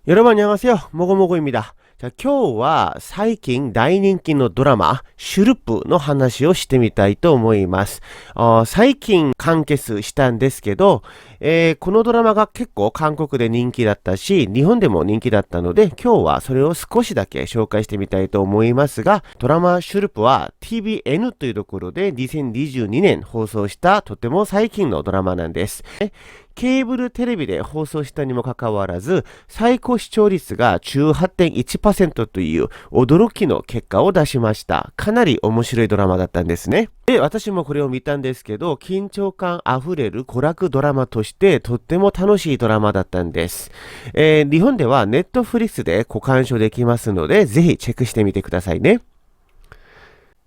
여러분 안녕하세요. 모고모고입니다. 자, 今日は最近大人気のドラマ、シュルプの話をしてみたいと思います。最近完結したんですけど、このドラマが結構韓国で人気だったし、日本でも人気だったので、今日はそれを少しだけ紹介してみたいと思いますが、ドラマシュルプは TVN というところで2022年放送したとても最近のドラマなんです。ケーブルテレビで放送したにもかかわらず、最高視聴率が 18.1% という驚きの結果を出しました。かなり面白いドラマだったんですね。で、私もこれを見たんですけど、緊張感あふれる娯楽ドラマとしてとっても楽しいドラマだったんです。日本ではネットフリックスでご鑑賞できますので、ぜひチェックしてみてくださいね。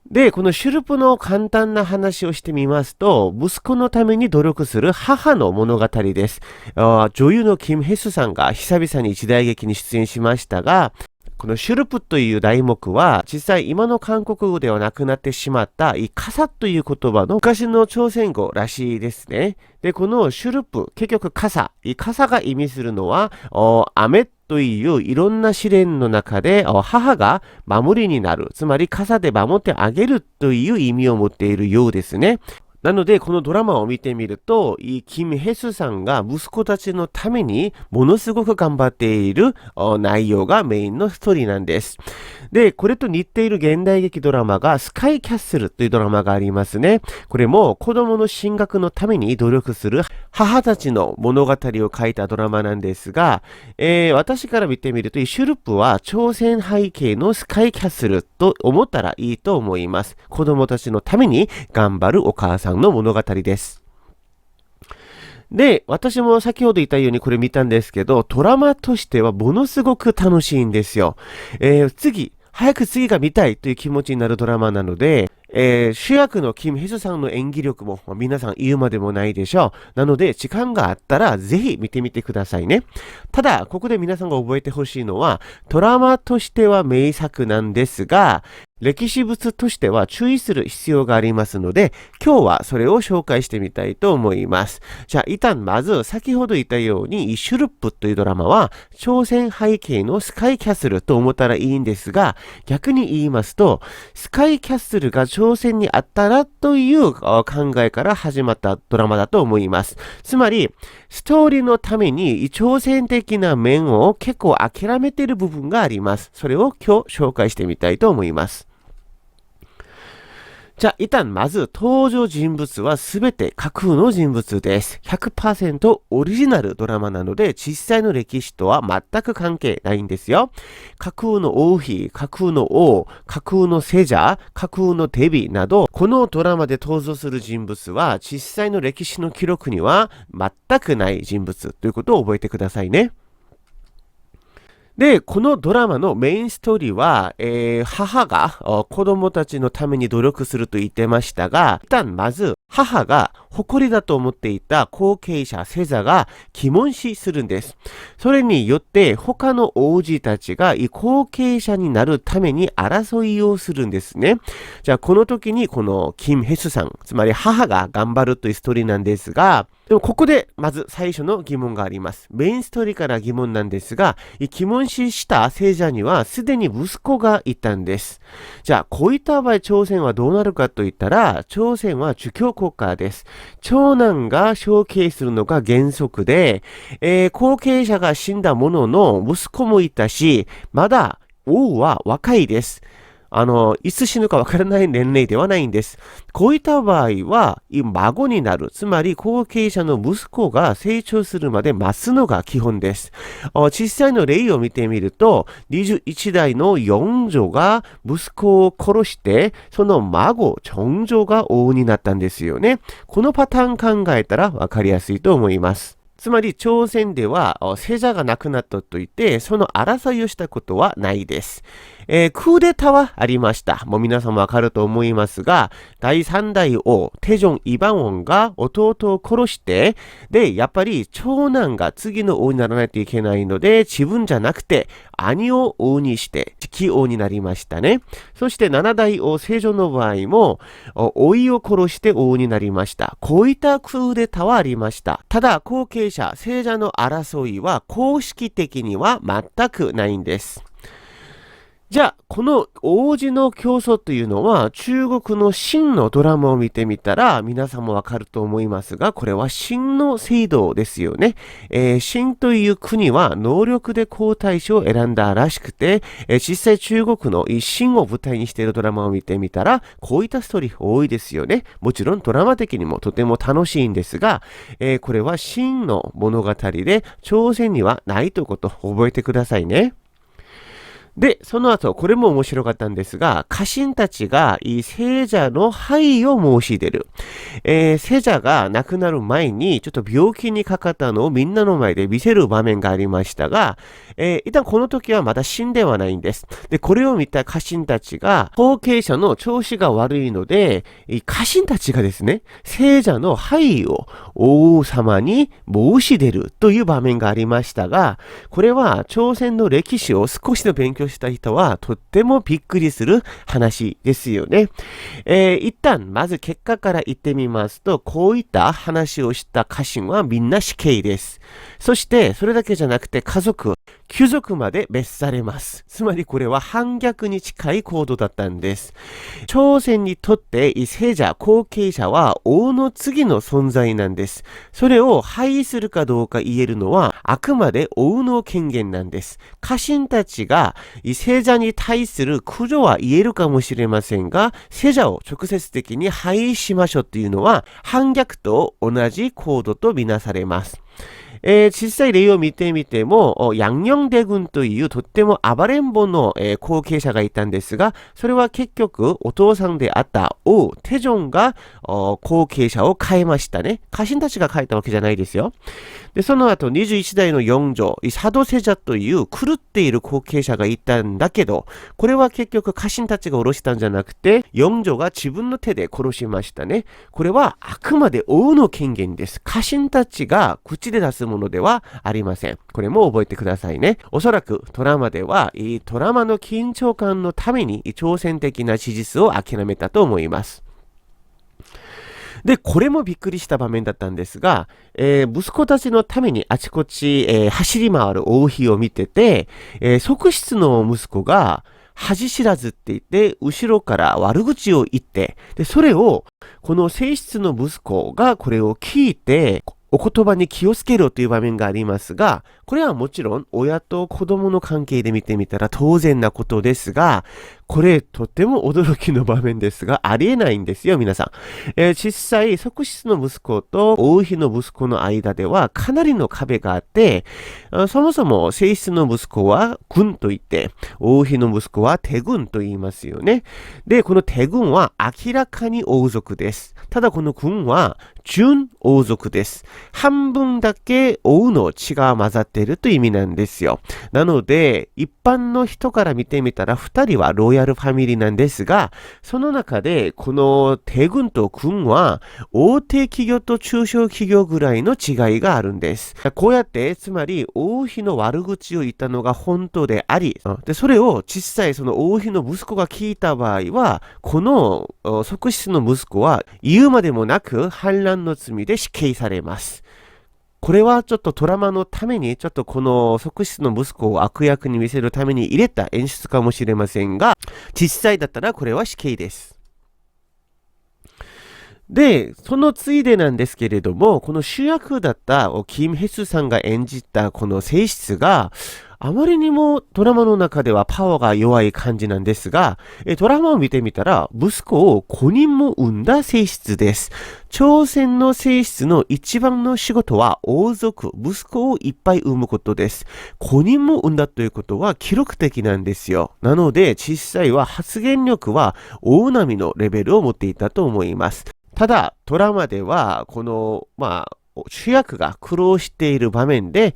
で、このシュルプの簡単な話をしてみますと、息子のために努力する母の物語です。女優のキム・ヘスさんが久々に時代劇に出演しましたが、このシュルプという題目は、実際今の韓国語ではなくなってしまった傘という言葉の昔の朝鮮語らしいですね。で、このシュルプ、結局傘が意味するのは、雨といういろんな試練の中で母が守りになる。つまり傘で守ってあげるという意味を持っているようですね。なので、このドラマを見てみると、キム・ヘスさんが息子たちのためにものすごく頑張っている内容がメインのストーリーなんです。で、これと似ている現代劇ドラマがスカイキャッスルというドラマがありますね。これも子供の進学のために努力する母たちの物語を書いたドラマなんですが、私から見てみると、シュルプは朝鮮背景のスカイキャッスルと思ったらいいと思います。子供たちのために頑張るお母さんの物語です。で、私も先ほど言ったようにこれ見たんですけど、ドラマとしてはものすごく楽しいんですよ。早く次が見たいという気持ちになるドラマなので、主役のキム・ヘスさんの演技力も、皆さん言うまでもないでしょう。なので、時間があったらぜひ見てみてくださいね。ただ、ここで皆さんが覚えてほしいのは、ドラマとしては名作なんですが、歴史物としては注意する必要がありますので、今日はそれを紹介してみたいと思います。じゃあ、一旦まず先ほど言ったように、シュルプというドラマは、朝鮮背景のスカイキャッスルと思ったらいいんですが、逆に言いますと、スカイキャッスルが朝鮮にあったらという考えから始まったドラマだと思います。つまり、ストーリーのために朝鮮的な面を結構諦めている部分があります。それを今日紹介してみたいと思います。じゃあ、一旦まず登場人物はすべて架空の人物です。100% オリジナルドラマなので、実際の歴史とは全く関係ないんですよ。架空の王妃、架空の王、架空の聖者、架空のデビなど、このドラマで登場する人物は、実際の歴史の記録には全くない人物ということを覚えてくださいね。で、このドラマのメインストーリーは、母が子供たちのために努力すると言ってましたが、一旦まず母が誇りだと思っていた後継者セザが疑問視するんです。それによって他の王子たちが後継者になるために争いをするんですね。じゃあこの時にこのキム・ヘスさん、つまり母が頑張るというストーリーなんですが、でもここでまず最初の疑問があります。メインストーリーから疑問なんですが、疑問視した聖者にはすでに息子がいたんです。じゃあこういった場合朝鮮はどうなるかといったら、朝鮮は儒教国家です。長男が承継するのが原則で、後継者が死んだものの息子もいたし、まだ王は若いです。いつ死ぬかわからない年齢ではないんです。こういった場合は、孫になる。つまり、後継者の息子が成長するまで待つのが基本です。実際の例を見てみると、21代の四女が息子を殺して、その孫、長女が王になったんですよね。このパターン考えたらわかりやすいと思います。つまり朝鮮では聖者が亡くなったといってその争いをしたことはないです。クーデターはありました。もう皆さんもわかると思いますが、第3代王、テジョン・イバンウォンが弟を殺して、で、やっぱり長男が次の王にならないといけないので、自分じゃなくて兄を王にして、次期王になりましたね。そして7代王、セジョンの場合も、甥を殺して王になりました。こういったクーデターはありました。ただ、後継者、聖者の争いは公式的には全くないんです。じゃあ、この王子の競争というのは、中国の秦のドラマを見てみたら、皆さんもわかると思いますが、これは秦の制度ですよね。秦という国は能力で皇太子を選んだらしくて、実際中国の秦を舞台にしているドラマを見てみたら、こういったストーリー多いですよね。もちろんドラマ的にもとても楽しいんですが、これは秦の物語で、朝鮮にはないということを覚えてくださいね。で、その後、これも面白かったんですが、家臣たちが聖者の廃を申し出る。聖者が亡くなる前に、ちょっと病気にかかったのをみんなの前で見せる場面がありましたが、一旦この時はまだ死んではないんです。で、これを見た家臣たちが、後継者の調子が悪いので、家臣たちがですね、聖者の廃を王様に申し出るという場面がありましたが、これは朝鮮の歴史を少しの勉強した人はとってもびっくりする話ですよね。一旦まず結果から言ってみますと、こういった話をした家臣はみんな死刑です。そしてそれだけじゃなくて家族、貴族まで滅されます。つまりこれは反逆に近い行動だったんです。朝鮮にとって聖者、後継者は王の次の存在なんです。それを廃位するかどうか言えるのはあくまで王の権限なんです。家臣たちが聖者に対する駆除は言えるかもしれませんが、聖者を直接的に廃位しましょうというのは反逆と同じ行動とみなされます。実際例を見てみても、ヤンニョン大軍というとっても暴れん坊の、後継者がいたんですが、それは結局お父さんであった王テジョンが後継者を変えましたね。家臣たちが変えたわけじゃないですよ。で、その後21代の四女、サドセジャという狂っている後継者がいたんだけど、これは結局家臣たちが殺したんじゃなくて、四女が自分の手で殺しましたね。これはあくまで王の権限です。家臣たちが口で出すものではありません。これも覚えてくださいね。おそらくドラマでは、ドラマの緊張感のために挑戦的な史実を諦めたと思います。で、これもびっくりした場面だったんですが、息子たちのためにあちこち、走り回る王妃を見てて、側室の息子が恥知らずって言って、後ろから悪口を言って、で、それを、この正室の息子がこれを聞いて、お言葉に気をつけろという場面がありますが、これはもちろん親と子供の関係で見てみたら当然なことですが、これとっても驚きの場面ですが、ありえないんですよ、皆さん。実際、側室の息子と王妃の息子の間ではかなりの壁があって、そもそも正室の息子は軍と言って、王妃の息子は手軍と言いますよね。で、この手軍は明らかに王族です。ただこの軍は準王族です。半分だけ王の血が混ざっているという意味なんですよ。なので、一般の人から見てみたら二人はロイヤルファミリーなんですが、その中でこの帝軍と軍は大手企業と中小企業ぐらいの違いがあるんです。こうやって、つまり王妃の悪口を言ったのが本当であり、でそれを実際その王妃の息子が聞いた場合は、この側室の息子は言うまでもなく反乱の罪で死刑されます。これはちょっとドラマのために、ちょっとこの側室の息子を悪役に見せるために入れた演出かもしれませんが、実際だったらこれは死刑です。で、そのついでなんですけれども、この主役だったキム・ヘスさんが演じたこの性質が、あまりにもドラマの中ではパワーが弱い感じなんですが、ドラマを見てみたら、息子を5人も産んだ性質です。朝鮮の性質の一番の仕事は王族、息子をいっぱい産むことです。5人も産んだということは記録的なんですよ。なので、実際は発言力は大波のレベルを持っていたと思います。ただ、ドラマでは、この、主役が苦労している場面で、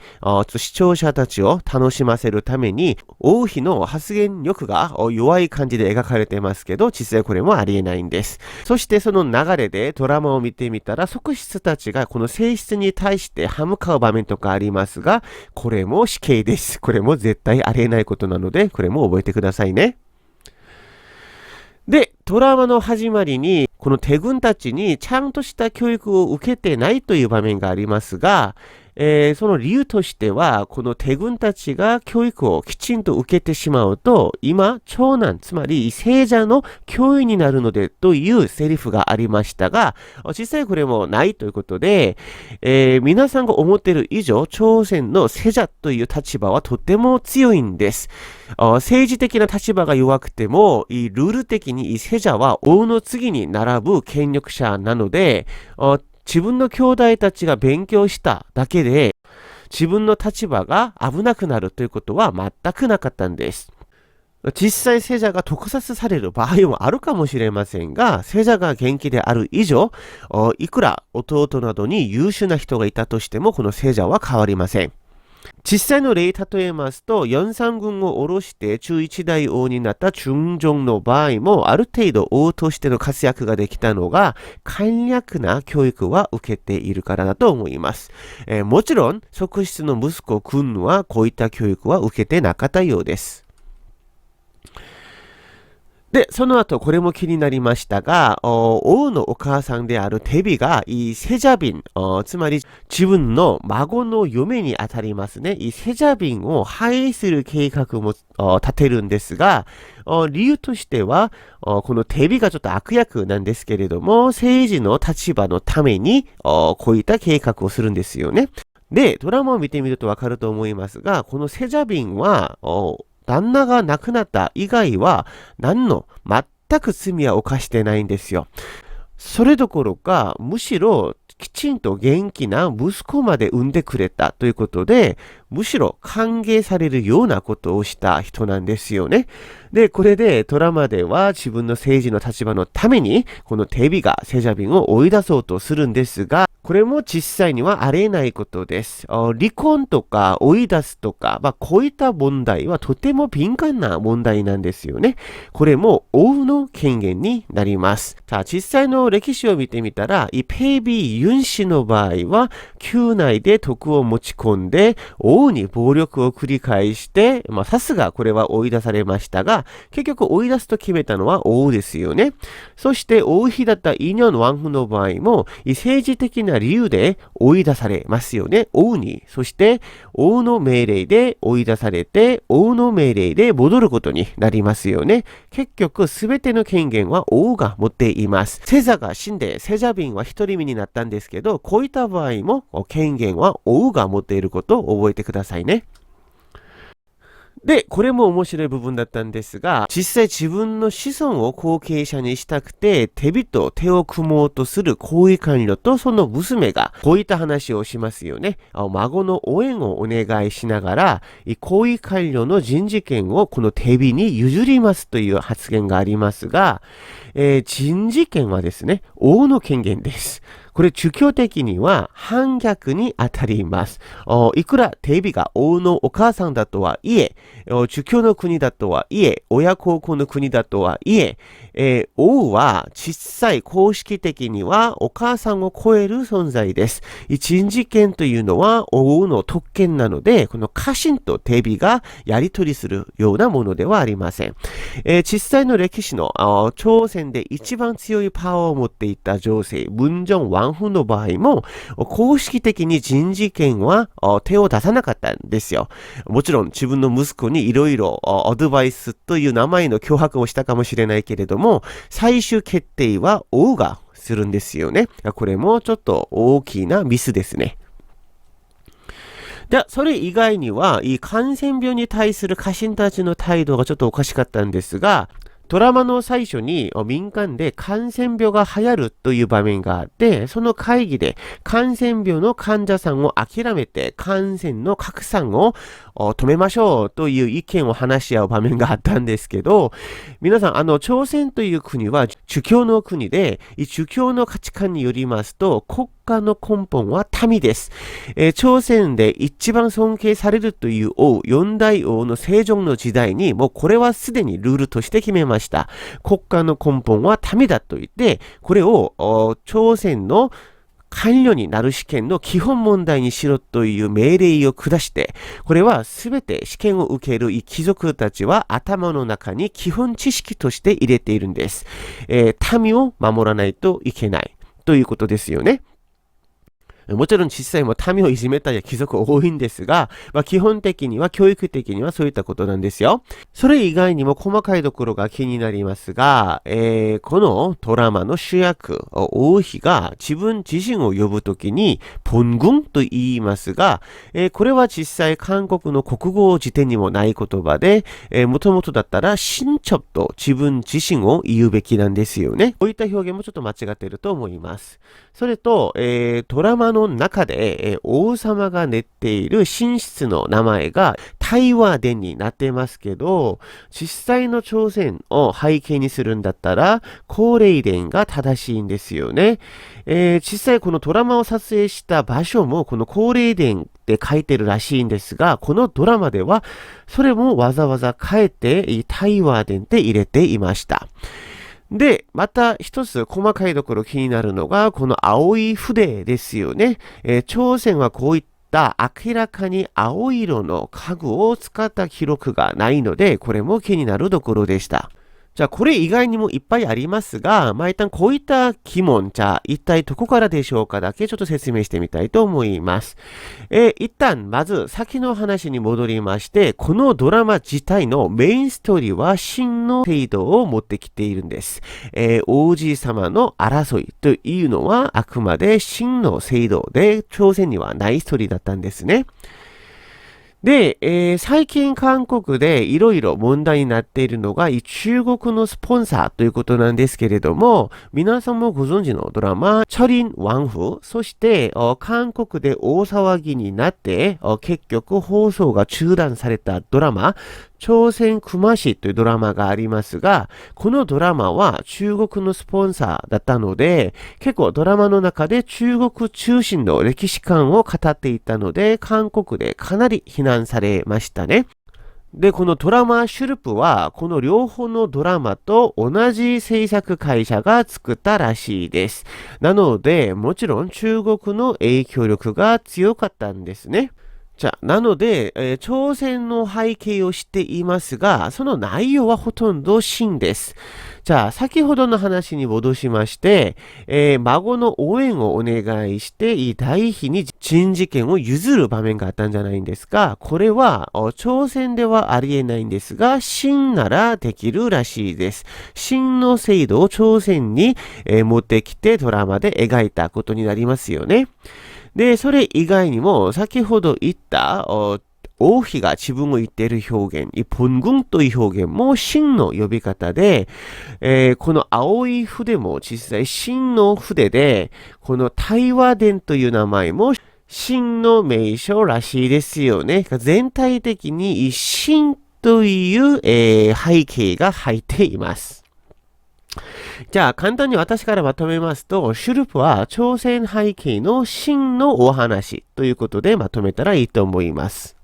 視聴者たちを楽しませるために、王妃の発言力が弱い感じで描かれてますけど、実際これもありえないんです。そしてその流れでドラマを見てみたら、側室たちがこの性質に対して歯向かう場面とかありますが、これも死刑です。これも絶対ありえないことなので、これも覚えてくださいね。で、ドラマの始まりに、この帝軍たちにちゃんとした教育を受けてないという場面がありますが、その理由としては、この帝軍たちが教育をきちんと受けてしまうと、今、長男、つまり聖者の脅威になるのでというセリフがありましたが、実際これもないということで、皆さんが思っている以上、朝鮮の聖者という立場はとても強いんです。政治的な立場が弱くても、ルール的に聖者は王の次に並ぶ権力者なので、自分の兄弟たちが勉強しただけで、自分の立場が危なくなるということは全くなかったんです。実際聖者が毒殺される場合もあるかもしれませんが、聖者が元気である以上、いくら弟などに優秀な人がいたとしても、この聖者は変わりません。実際の例例えますと、四三軍を下ろして中一代王になった中正の場合も、ある程度王としての活躍ができたのが、簡略な教育は受けているからだと思います。もちろん、側室の息子君はこういった教育は受けてなかったようです。で、その後、これも気になりましたが、王のお母さんであるテビが、いセジャビン、つまり自分の孫の嫁にあたりますね。いセジャビンを廃する計画も立てるんですが、理由としては、このテビがちょっと悪役なんですけれども、政治の立場のために、こういった計画をするんですよね。で、ドラマを見てみるとわかると思いますが、このセジャビンは、旦那が亡くなった以外は何の全く罪は犯してないんですよ。それどころか、むしろきちんと元気な息子まで産んでくれたということで、むしろ歓迎されるようなことをした人なんですよね。で、これでドラマでは自分の政治の立場のために、このテビがセジャビンを追い出そうとするんですが、これも実際にはありえないことです。離婚とか追い出すとか、こういった問題はとても敏感な問題なんですよね。これも王の権限になります。さあ、実際の歴史を見てみたら、ペイビー・ユン氏の場合は、宮内で徳を持ち込んで、王に暴力を繰り返して、さすがこれは追い出されましたが、結局追い出すと決めたのは王ですよね。そして王妃だったイニョン・ワンフの場合も、政治的な理由で追い出されますよね。王に。そして王の命令で追い出されて、王の命令で戻ることになりますよね。結局すべての権限は王が持っています。セザが死んでセジャビンは一人身になったんですけど、こういった場合も権限は王が持っていることを覚えてくださいね。で、これも面白い部分だったんですが、実際自分の子孫を後継者にしたくて、手人手を組もうとする皇位官僚とその娘が、こういった話をしますよね。孫の応援をお願いしながら、皇位官僚の人事権をこの手人に譲りますという発言がありますが、人事権はですね、王の権限です。これ、儒教的には反逆に当たります。いくらテビが王のお母さんだとはいえ、儒教の国だとはいえ、親孝行の国だとはいえ、王は実際公式的にはお母さんを超える存在です。人事権というのは王の特権なので、この家臣とテビがやり取りするようなものではありません。実際の歴史の朝鮮で一番強いパワーを持っていた女性、文正ワンフの場合も、公式的に人事権は手を出さなかったんですよ。もちろん自分の息子にいろいろアドバイスという名前の脅迫をしたかもしれないけれども、最終決定は王がするんですよね。これもちょっと大きなミスですね。で、それ以外には、感染病に対する家臣たちの態度がちょっとおかしかったんですが、ドラマの最初に民間で感染病が流行るという場面があって、その会議で感染病の患者さんを諦めて感染の拡散を止めましょうという意見を話し合う場面があったんですけど、皆さん、朝鮮という国は儒教の国で、儒教の価値観によりますと、国家の根本は民です。朝鮮で一番尊敬されるという王、四大王の世宗の時代に、もうこれはすでにルールとして決めました。国家の根本は民だと言って、これを朝鮮の官僚になる試験の基本問題にしろという命令を下して、これはすべて試験を受ける貴族たちは頭の中に基本知識として入れているんです。民を守らないといけないということですよね。もちろん実際も民をいじめた貴族多いんですが、基本的には教育的にはそういったことなんですよ。それ以外にも細かいところが気になりますが、このドラマの主役、王妃が自分自身を呼ぶときに、본궁と言いますが、これは実際韓国の国語辞典にもない言葉で、もともとだったら親첩と自分自身を言うべきなんですよね。こういった表現もちょっと間違っていると思います。それと、ドラマの中で、王様が寝ている寝室の名前が大和殿になってますけど、実際の朝鮮を背景にするんだったら、高麗殿が正しいんですよね。実際このドラマを撮影した場所もこの高麗殿って書いてるらしいんですが、このドラマではそれもわざわざ変えて大和殿って入れていました。で、また一つ細かいところ気になるのが、この青い筆ですよね。朝鮮はこういった明らかに青色の家具を使った記録がないので、これも気になるところでした。じゃあこれ以外にもいっぱいありますが、一旦こういった疑問、じゃあ一体どこからでしょうかだけちょっと説明してみたいと思います。一旦まず先の話に戻りまして、このドラマ自体のメインストーリーは真の制度を持ってきているんです。王子様の争いというのはあくまで真の制度で朝鮮にはないストーリーだったんですね。で、最近韓国でいろいろ問題になっているのが中国のスポンサーということなんですけれども、皆さんもご存知のドラマ、チョリン・ワンフ、そして韓国で大騒ぎになって結局放送が中断されたドラマ、朝鮮熊市というドラマがありますが、このドラマは中国のスポンサーだったので、結構ドラマの中で中国中心の歴史観を語っていたので、韓国でかなり非難されましたね。で、このドラマシュルプは、この両方のドラマと同じ制作会社が作ったらしいです。なので、もちろん中国の影響力が強かったんですね。じゃあ、なので、朝鮮の背景を知っていますが、その内容はほとんど真です。じゃあ、先ほどの話に戻しまして、孫の応援をお願いして、大妃に人事権を譲る場面があったんじゃないんですが、これは、朝鮮ではありえないんですが、真ならできるらしいです。真の制度を朝鮮に、持ってきてドラマで描いたことになりますよね。で、それ以外にも、先ほど言った、王妃が自分を言っている表現、본궁という表現も真の呼び方で、この青い筆も実際真の筆で、この大和殿という名前も真の名称らしいですよね。全体的に真という、背景が入っています。じゃあ簡単に私からまとめますと、シュルプは朝鮮背景の真のお話ということでまとめたらいいと思います。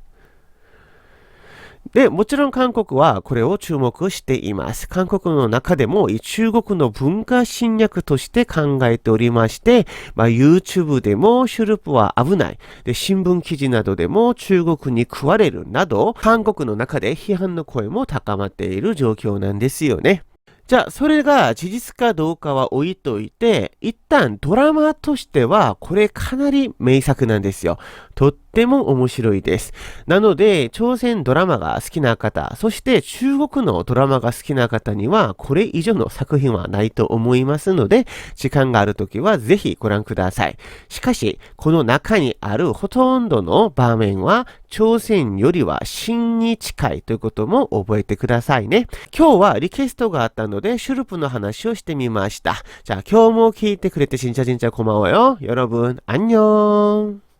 で、もちろん韓国はこれを注目しています。韓国の中でも中国の文化侵略として考えておりまして、YouTube でもシュルプは危ない。で、新聞記事などでも中国に食われるなど、韓国の中で批判の声も高まっている状況なんですよね。じゃあ、それが事実かどうかは置いといて、一旦ドラマとしては、これかなり名作なんですよ。とっても面白いです。なので、朝鮮ドラマが好きな方、そして中国のドラマが好きな方には、これ以上の作品はないと思いますので、時間があるときはぜひご覧ください。しかし、この中にあるほとんどの場面は、朝鮮よりは真に近いということも覚えてくださいね。今日はリクエストがあったので、シュルプの話をしてみました。じゃあ今日も聞いてくれて진짜 고마워요。여러분、안녕。